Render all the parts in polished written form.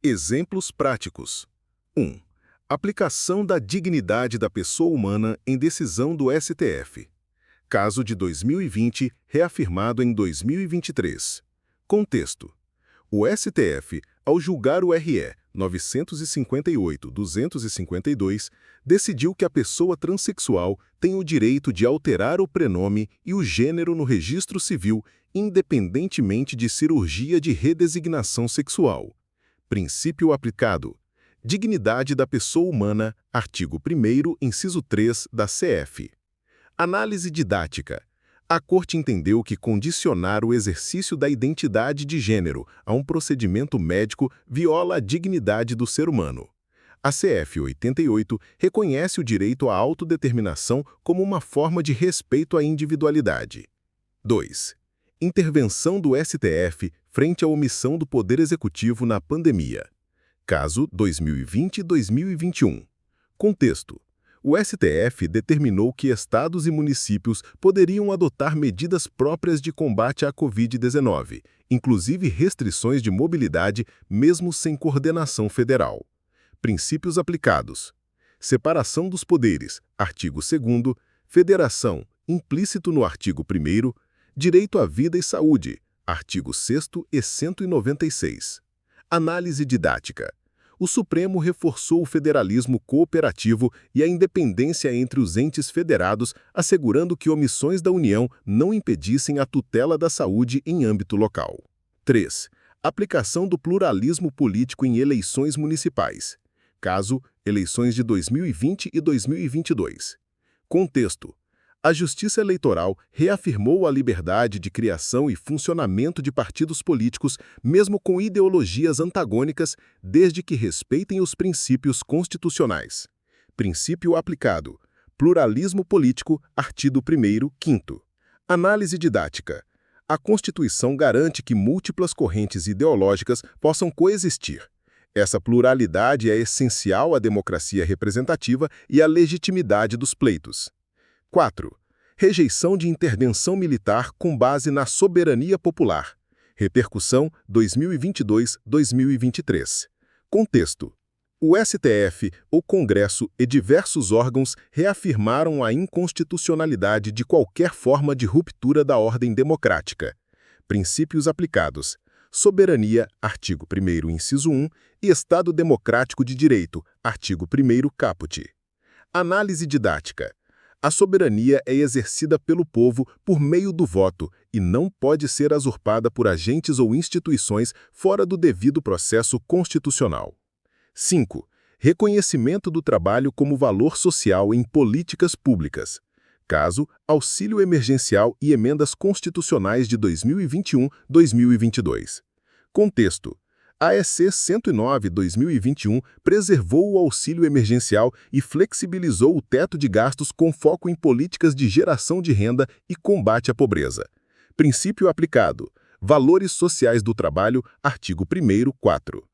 Exemplos práticos. 1. Aplicação da dignidade da pessoa humana em decisão do STF. Caso de 2020, reafirmado em 2023. Contexto. O STF, ao julgar o RE 958-252, decidiu que a pessoa transexual tem o direito de alterar o prenome e o gênero no registro civil, independentemente de cirurgia de redesignação sexual. Princípio aplicado. Dignidade da pessoa humana, artigo 1º, inciso 3 da CF. Análise didática. A Corte entendeu que condicionar o exercício da identidade de gênero a um procedimento médico viola a dignidade do ser humano. A CF 88 reconhece o direito à autodeterminação como uma forma de respeito à individualidade. 2. Intervenção do STF frente à omissão do Poder Executivo na pandemia. Caso 2020-2021. Contexto. O STF determinou que estados e municípios poderiam adotar medidas próprias de combate à Covid-19, inclusive restrições de mobilidade, mesmo sem coordenação federal. Princípios aplicados. Separação dos poderes, artigo 2º, federação, implícito no artigo 1º, direito à vida e saúde, artigo 6º e 196. Análise didática. O Supremo reforçou o federalismo cooperativo e a independência entre os entes federados, assegurando que omissões da União não impedissem a tutela da saúde em âmbito local. 3. Aplicação do pluralismo político em eleições municipais. Caso, eleições de 2020 e 2022. Contexto. A Justiça Eleitoral reafirmou a liberdade de criação e funcionamento de partidos políticos, mesmo com ideologias antagônicas, desde que respeitem os princípios constitucionais. Princípio aplicado. Pluralismo político, artigo 1º, 5º. Análise didática. A Constituição garante que múltiplas correntes ideológicas possam coexistir. Essa pluralidade é essencial à democracia representativa e à legitimidade dos pleitos. 4. Rejeição de intervenção militar com base na soberania popular. Repercussão 2022-2023. Contexto. O STF, o Congresso e diversos órgãos reafirmaram a inconstitucionalidade de qualquer forma de ruptura da ordem democrática. Princípios aplicados. Soberania, artigo 1º, inciso 1, e Estado Democrático de Direito, artigo 1º, caput. Análise didática. A soberania é exercida pelo povo por meio do voto e não pode ser usurpada por agentes ou instituições fora do devido processo constitucional. 5. Reconhecimento do trabalho como valor social em políticas públicas. Caso, auxílio emergencial e emendas constitucionais de 2021-2022. Contexto. A EC 109/2021 preservou o auxílio emergencial e flexibilizou o teto de gastos com foco em políticas de geração de renda e combate à pobreza. Princípio aplicado. Valores sociais do trabalho, artigo 1º, 4.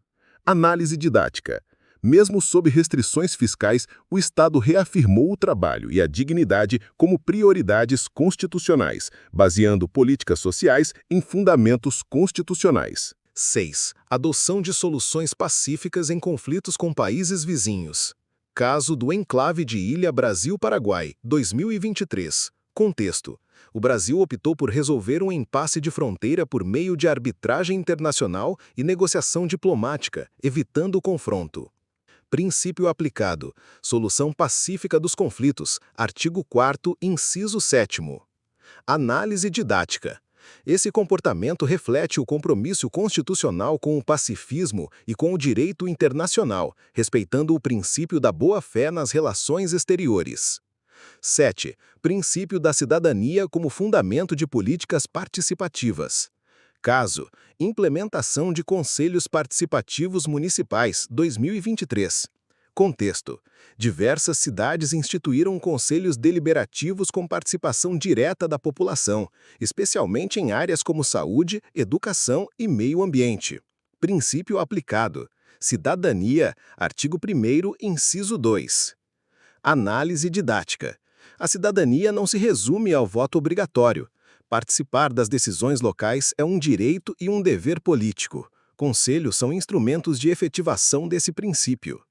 Análise didática. Mesmo sob restrições fiscais, o Estado reafirmou o trabalho e a dignidade como prioridades constitucionais, baseando políticas sociais em fundamentos constitucionais. 6. Adoção de soluções pacíficas em conflitos com países vizinhos. Caso do enclave de Ilha Brasil-Paraguai, 2023. Contexto. O Brasil optou por resolver um impasse de fronteira por meio de arbitragem internacional e negociação diplomática, evitando o confronto. Princípio aplicado. Solução pacífica dos conflitos. Artigo 4º, inciso 7º. Análise didática. Esse comportamento reflete o compromisso constitucional com o pacifismo e com o direito internacional, respeitando o princípio da boa-fé nas relações exteriores. 7. Princípio da cidadania como fundamento de políticas participativas. Caso, implementação de Conselhos Participativos Municipais, 2023. Contexto. Diversas cidades instituíram conselhos deliberativos com participação direta da população, especialmente em áreas como saúde, educação e meio ambiente. Princípio aplicado. Cidadania, artigo 1º, inciso 2. Análise didática. A cidadania não se resume ao voto obrigatório. Participar das decisões locais é um direito e um dever político. Conselhos são instrumentos de efetivação desse princípio.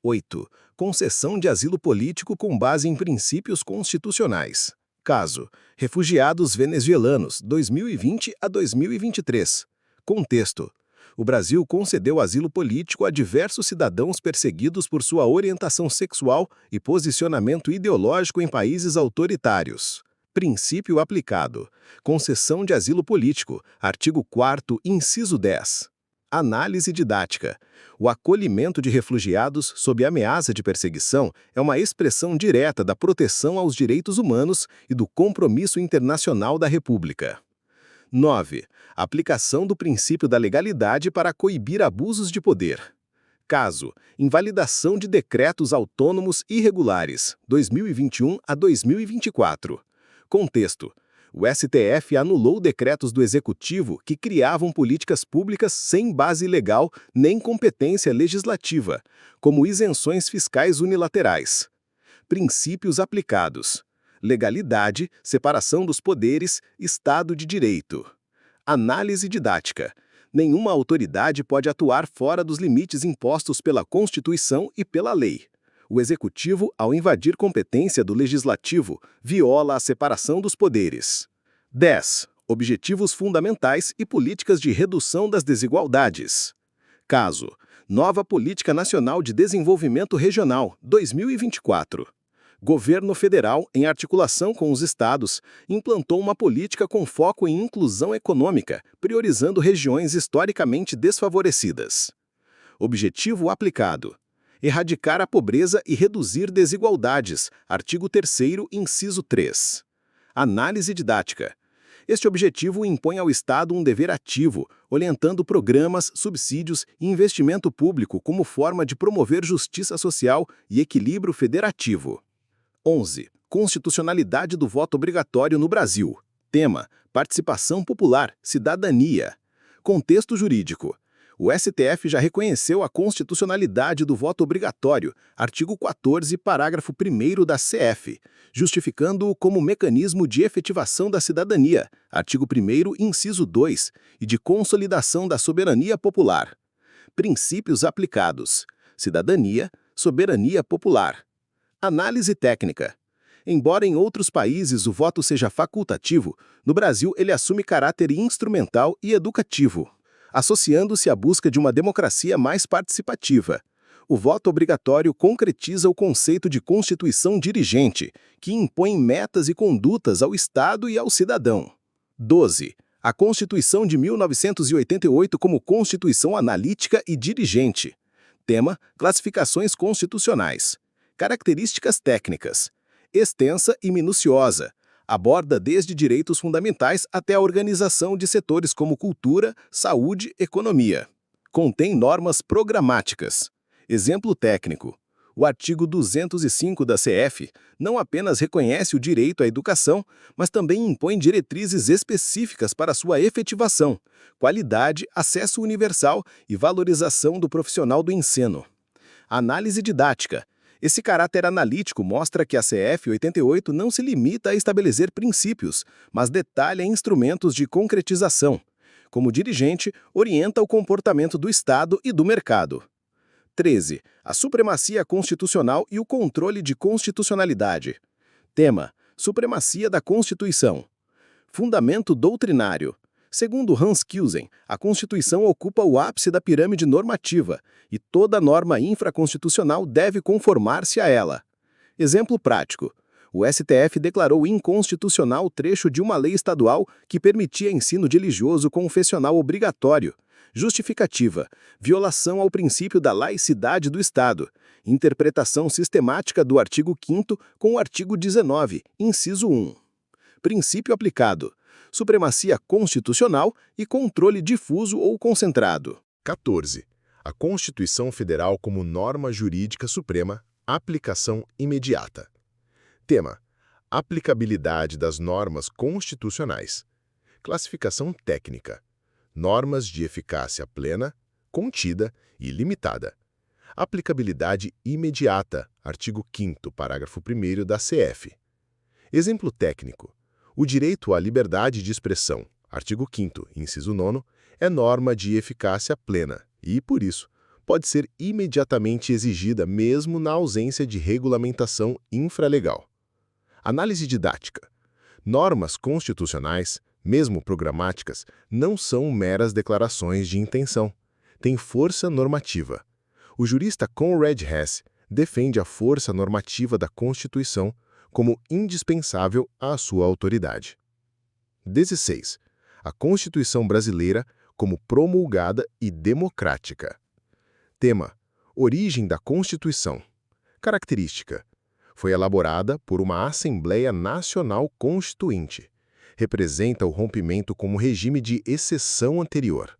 8. Concessão de asilo político com base em princípios constitucionais. Caso: refugiados venezuelanos, 2020 a 2023. Contexto: o Brasil concedeu asilo político a diversos cidadãos perseguidos por sua orientação sexual e posicionamento ideológico em países autoritários. Princípio aplicado: concessão de asilo político, artigo 4º, inciso 10. Análise didática: o acolhimento de refugiados sob ameaça de perseguição é uma expressão direta da proteção aos direitos humanos e do compromisso internacional da República. 9. Aplicação do princípio da legalidade para coibir abusos de poder. Caso: invalidação de decretos autônomos irregulares, 2021 a 2024. Contexto: o STF anulou decretos do Executivo que criavam políticas públicas sem base legal nem competência legislativa, como isenções fiscais unilaterais. Princípios aplicados: legalidade, separação dos poderes, Estado de Direito. Análise didática: nenhuma autoridade pode atuar fora dos limites impostos pela Constituição e pela lei. O Executivo, ao invadir competência do Legislativo, viola a separação dos poderes. 10. Objetivos fundamentais e políticas de redução das desigualdades. Caso: Nova Política Nacional de Desenvolvimento Regional, 2024. Governo federal, em articulação com os estados, implantou uma política com foco em inclusão econômica, priorizando regiões historicamente desfavorecidas. Objetivo aplicado: erradicar a pobreza e reduzir desigualdades, artigo 3º, inciso 3. Análise didática: este objetivo impõe ao Estado um dever ativo, orientando programas, subsídios e investimento público como forma de promover justiça social e equilíbrio federativo. 11. Constitucionalidade do voto obrigatório no Brasil. Tema: participação popular, cidadania. Contexto jurídico: o STF já reconheceu a constitucionalidade do voto obrigatório, artigo 14, parágrafo 1º da CF, justificando-o como mecanismo de efetivação da cidadania, artigo 1º, inciso 2, e de consolidação da soberania popular. Princípios aplicados: cidadania, soberania popular. Análise técnica: embora em outros países o voto seja facultativo, no Brasil ele assume caráter instrumental e educativo, associando-se à busca de uma democracia mais participativa. O voto obrigatório concretiza o conceito de constituição dirigente, que impõe metas e condutas ao Estado e ao cidadão. 12. A Constituição de 1988 como Constituição analítica e dirigente. Tema: classificações constitucionais. Características técnicas: extensa e minuciosa. Aborda desde direitos fundamentais até a organização de setores como cultura, saúde, economia. Contém normas programáticas. Exemplo técnico: o artigo 205 da CF não apenas reconhece o direito à educação, mas também impõe diretrizes específicas para sua efetivação, qualidade, acesso universal e valorização do profissional do ensino. Análise didática: esse caráter analítico mostra que a CF 88 não se limita a estabelecer princípios, mas detalha instrumentos de concretização. Como dirigente, orienta o comportamento do Estado e do mercado. 13. A supremacia constitucional e o controle de constitucionalidade. Tema: supremacia da Constituição. Fundamento doutrinário: segundo Hans Kelsen, a Constituição ocupa o ápice da pirâmide normativa e toda norma infraconstitucional deve conformar-se a ela. Exemplo prático: o STF declarou inconstitucional o trecho de uma lei estadual que permitia ensino religioso confessional obrigatório. Justificativa: violação ao princípio da laicidade do Estado. Interpretação sistemática do artigo 5º com o artigo 19, inciso 1. Princípio aplicado: supremacia constitucional e controle difuso ou concentrado. 14. A Constituição Federal como norma jurídica suprema, aplicação imediata. Tema: aplicabilidade das normas constitucionais. Classificação técnica: normas de eficácia plena, contida e limitada. Aplicabilidade imediata, artigo 5º, parágrafo 1º da CF. Exemplo técnico: o direito à liberdade de expressão, artigo 5º, inciso 9, É norma de eficácia plena e, por isso, pode ser imediatamente exigida mesmo na ausência de regulamentação infralegal. Análise didática. Normas constitucionais, mesmo programáticas, não são meras declarações de intenção. Têm força normativa. O jurista Conrad Hess defende a força normativa da Constituição como indispensável à sua autoridade. 16. A Constituição brasileira como promulgada e democrática. Tema: origem da Constituição. Característica: foi elaborada por uma Assembleia Nacional Constituinte. Representa o rompimento com o regime de exceção anterior.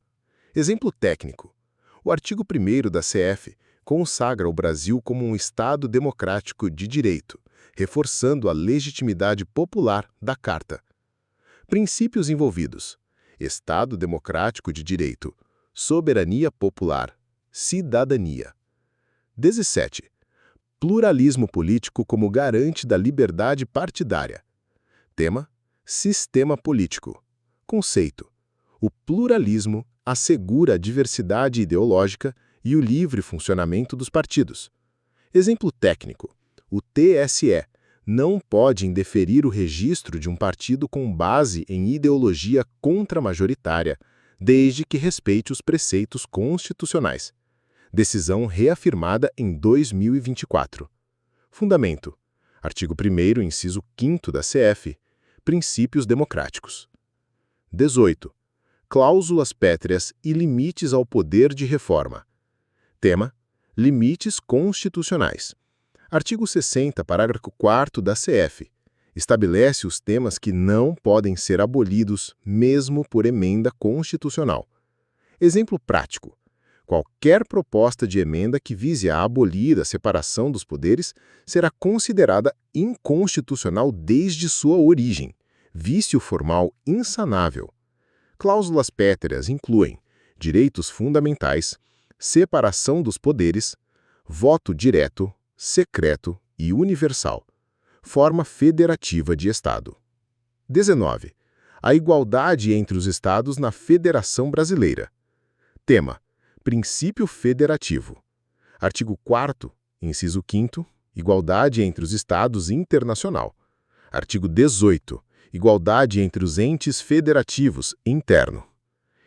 Exemplo técnico: o artigo 1º da CF consagra o Brasil como um Estado democrático de direito, reforçando a legitimidade popular da Carta. Princípios envolvidos: Estado democrático de direito, soberania popular, cidadania. 17. Pluralismo político como garante da liberdade partidária. Tema: sistema político. Conceito: o pluralismo assegura a diversidade ideológica e o livre funcionamento dos partidos. Exemplo técnico: o TSE não pode indeferir o registro de um partido com base em ideologia contramajoritária, desde que respeite os preceitos constitucionais. Decisão reafirmada em 2024. Fundamento: artigo 1º, inciso 5º da CF, princípios democráticos. 18. Cláusulas pétreas e limites ao poder de reforma. Tema: limites constitucionais. Artigo 60, parágrafo 4º da CF. Estabelece os temas que não podem ser abolidos, mesmo por emenda constitucional. Exemplo prático: qualquer proposta de emenda que vise a abolir a separação dos poderes será considerada inconstitucional desde sua origem, vício formal insanável. Cláusulas pétreas incluem direitos fundamentais, separação dos poderes, voto direto, secreto e universal, forma federativa de Estado. 19. A igualdade entre os Estados na Federação Brasileira. Tema: princípio federativo. Artigo 4º, inciso 5º, igualdade entre os Estados internacional. Artigo 18, igualdade entre os entes federativos interno.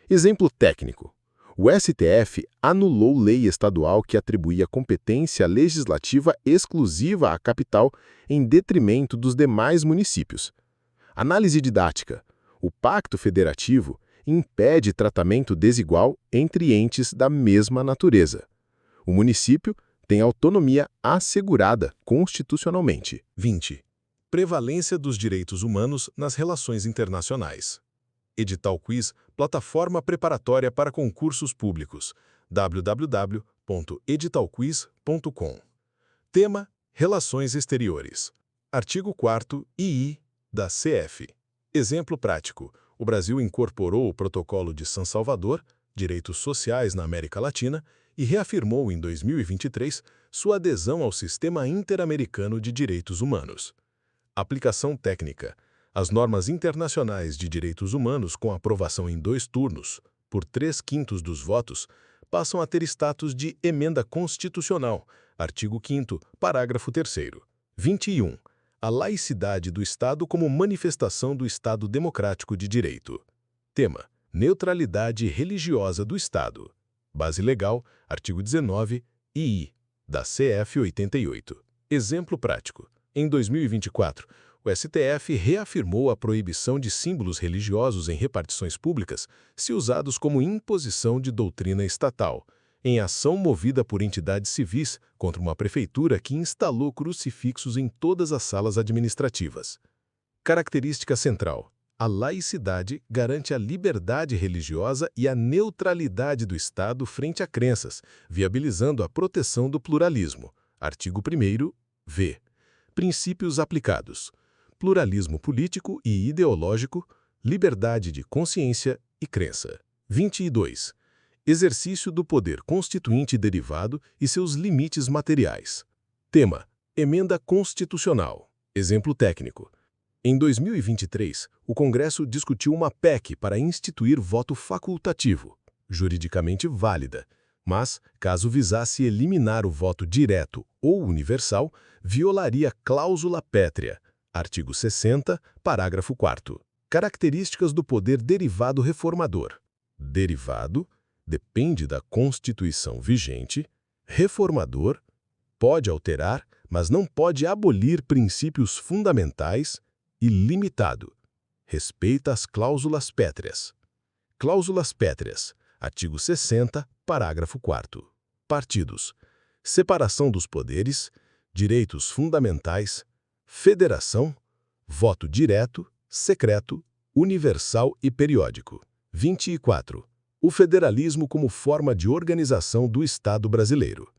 Exemplo técnico: o STF anulou lei estadual que atribuía competência legislativa exclusiva à capital em detrimento dos demais municípios. Análise didática: o Pacto Federativo impede tratamento desigual entre entes da mesma natureza. O município tem autonomia assegurada constitucionalmente. 20. Prevalência dos direitos humanos nas relações internacionais. Edital Quiz, plataforma preparatória para concursos públicos. www.editalquiz.com. Tema: Relações Exteriores. Artigo 4º II da CF. Exemplo prático: o Brasil incorporou o Protocolo de San Salvador, Direitos Sociais na América Latina, e reafirmou em 2023 sua adesão ao Sistema Interamericano de Direitos Humanos. Aplicação técnica: as normas internacionais de direitos humanos com aprovação em 2 turnos, por 3/5 dos votos, passam a ter status de emenda constitucional, artigo 5º, parágrafo 3º. 21. A laicidade do Estado como manifestação do Estado democrático de direito. Tema: neutralidade religiosa do Estado. Base legal, artigo 19, II, da CF 88. Exemplo prático: em 2024, o STF reafirmou a proibição de símbolos religiosos em repartições públicas se usados como imposição de doutrina estatal, em ação movida por entidades civis contra uma prefeitura que instalou crucifixos em todas as salas administrativas. Característica central: a laicidade garante a liberdade religiosa e a neutralidade do Estado frente a crenças, viabilizando a proteção do pluralismo. Artigo 1º, v. Princípios aplicados: pluralismo político e ideológico, liberdade de consciência e crença. 22. Exercício do poder constituinte derivado e seus limites materiais. Tema: emenda constitucional. Exemplo técnico: Em 2023, o Congresso discutiu uma PEC para instituir voto facultativo, juridicamente válida, mas, caso visasse eliminar o voto direto ou universal, violaria cláusula pétrea, artigo 60, parágrafo 4º. Características do poder derivado reformador. Derivado depende da Constituição vigente, reformador pode alterar, mas não pode abolir princípios fundamentais, e limitado respeita as cláusulas pétreas. Cláusulas pétreas, artigo 60, parágrafo 4º. Partidos: separação dos poderes, direitos fundamentais, federação, voto direto, secreto, universal e periódico. 24. O federalismo como forma de organização do Estado brasileiro.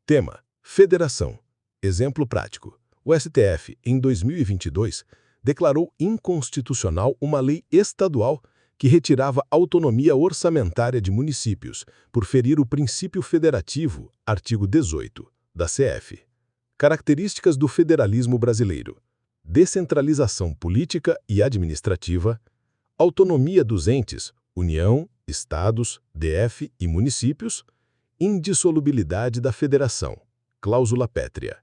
Tema: federação. Exemplo prático. O STF, em 2022, declarou inconstitucional uma lei estadual que retirava autonomia orçamentária de municípios por ferir o princípio federativo, artigo 18, da CF. Características do federalismo brasileiro: descentralização política e administrativa, autonomia dos entes, União, Estados, DF e municípios, indissolubilidade da federação, cláusula pétrea.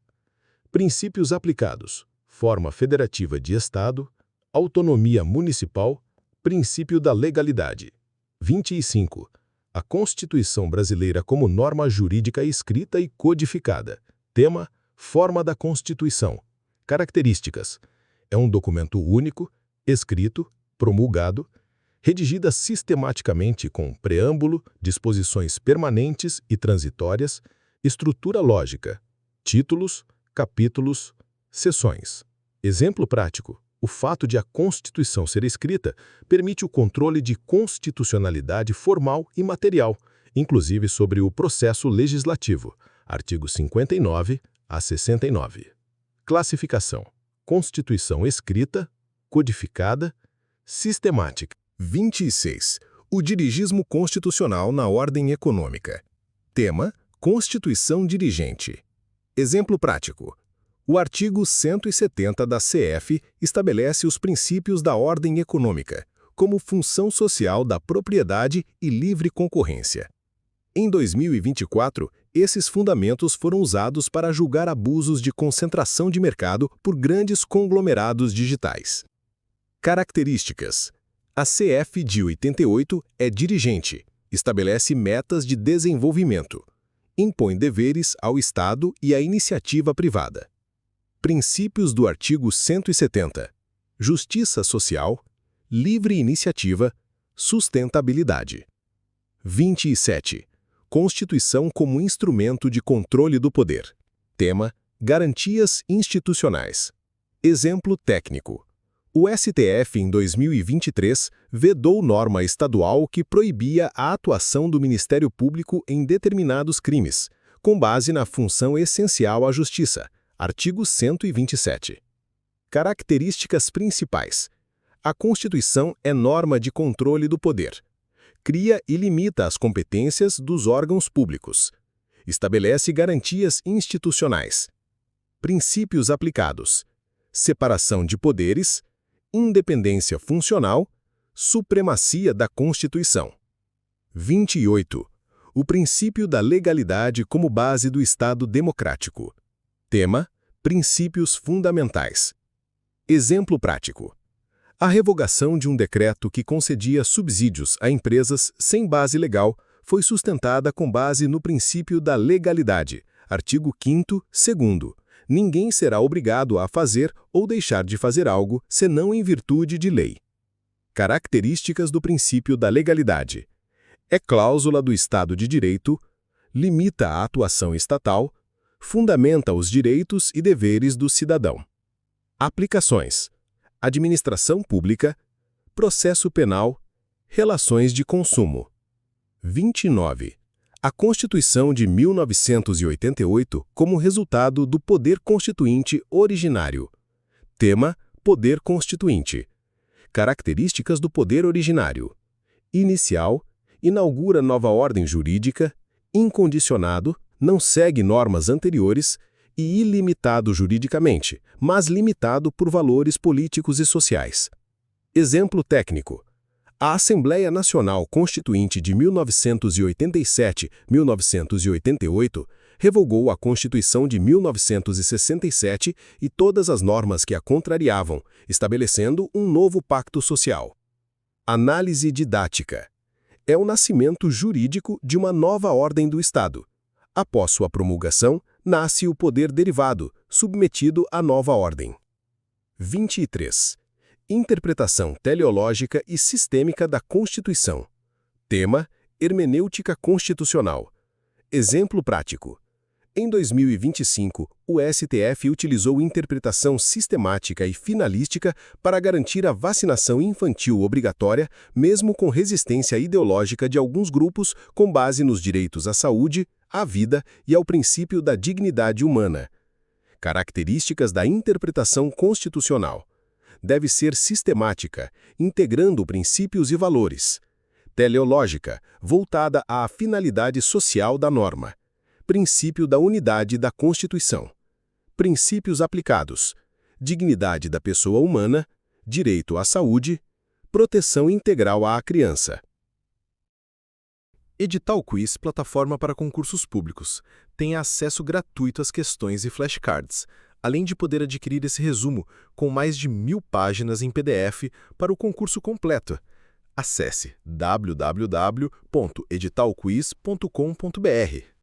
Princípios aplicados: forma federativa de Estado, autonomia municipal, princípio da legalidade. 25. A Constituição brasileira como norma jurídica escrita e codificada. Tema: forma da Constituição. Características: é um documento único, escrito, promulgado, redigida sistematicamente com preâmbulo, disposições permanentes e transitórias, estrutura lógica, títulos, capítulos, seções. Exemplo prático: o fato de a Constituição ser escrita permite o controle de constitucionalidade formal e material, inclusive sobre o processo legislativo. Artigo 59 a 69. Classificação: Constituição escrita, codificada, sistemática. 26. O dirigismo constitucional na ordem econômica. Tema: Constituição dirigente. Exemplo prático: o artigo 170 da CF estabelece os princípios da ordem econômica, como função social da propriedade e livre concorrência. Em 2024, esses fundamentos foram usados para julgar abusos de concentração de mercado por grandes conglomerados digitais. Características: a CF de 88 é dirigente, estabelece metas de desenvolvimento, impõe deveres ao Estado e à iniciativa privada. Princípios do artigo 170. Justiça social, livre iniciativa, sustentabilidade. 27. Constituição como instrumento de controle do poder. Tema: garantias institucionais. Exemplo técnico: o STF, em 2023, vedou norma estadual que proibia a atuação do Ministério Público em determinados crimes, com base na função essencial à justiça. Artigo 127. Características principais: a Constituição é norma de controle do poder. Cria e limita as competências dos órgãos públicos. Estabelece garantias institucionais. Princípios aplicados: separação de poderes, independência funcional, supremacia da Constituição. 28. O princípio da legalidade como base do Estado democrático. Tema: princípios fundamentais. Exemplo prático: a revogação de um decreto que concedia subsídios a empresas sem base legal foi sustentada com base no princípio da legalidade. Artigo 5º, 2º. Ninguém será obrigado a fazer ou deixar de fazer algo senão em virtude de lei. Características do princípio da legalidade: é cláusula do Estado de Direito, limita a atuação estatal, fundamenta os direitos e deveres do cidadão. Aplicações: administração pública, processo penal, relações de consumo. 29. A Constituição de 1988 como resultado do Poder Constituinte originário. Tema: Poder Constituinte. Características do Poder Originário: inicial, inaugura nova ordem jurídica, incondicionado, não segue normas anteriores, e ilimitado juridicamente, mas limitado por valores políticos e sociais. Exemplo técnico. A Assembleia Nacional Constituinte de 1987-1988 revogou a Constituição de 1967 e todas as normas que a contrariavam, estabelecendo um novo pacto social. Análise didática. É o nascimento jurídico de uma nova ordem do Estado. Após sua promulgação, nasce o poder derivado, submetido à nova ordem. 23. Interpretação teleológica e sistêmica da Constituição. Tema: hermenêutica constitucional. Exemplo prático. Em 2025, o STF utilizou interpretação sistemática e finalística para garantir a vacinação infantil obrigatória, mesmo com resistência ideológica de alguns grupos com base nos direitos à saúde, à vida e ao princípio da dignidade humana. Características da interpretação constitucional. Deve ser sistemática, integrando princípios e valores. Teleológica, voltada à finalidade social da norma. Princípio da unidade da Constituição. Princípios aplicados. Dignidade da pessoa humana, direito à saúde, proteção integral à criança. Edital Quiz, plataforma para concursos públicos. Tenha acesso gratuito às questões e flashcards, além de poder adquirir esse resumo com mais de 1000 páginas em PDF para o concurso completo. Acesse www.editalquiz.com.br.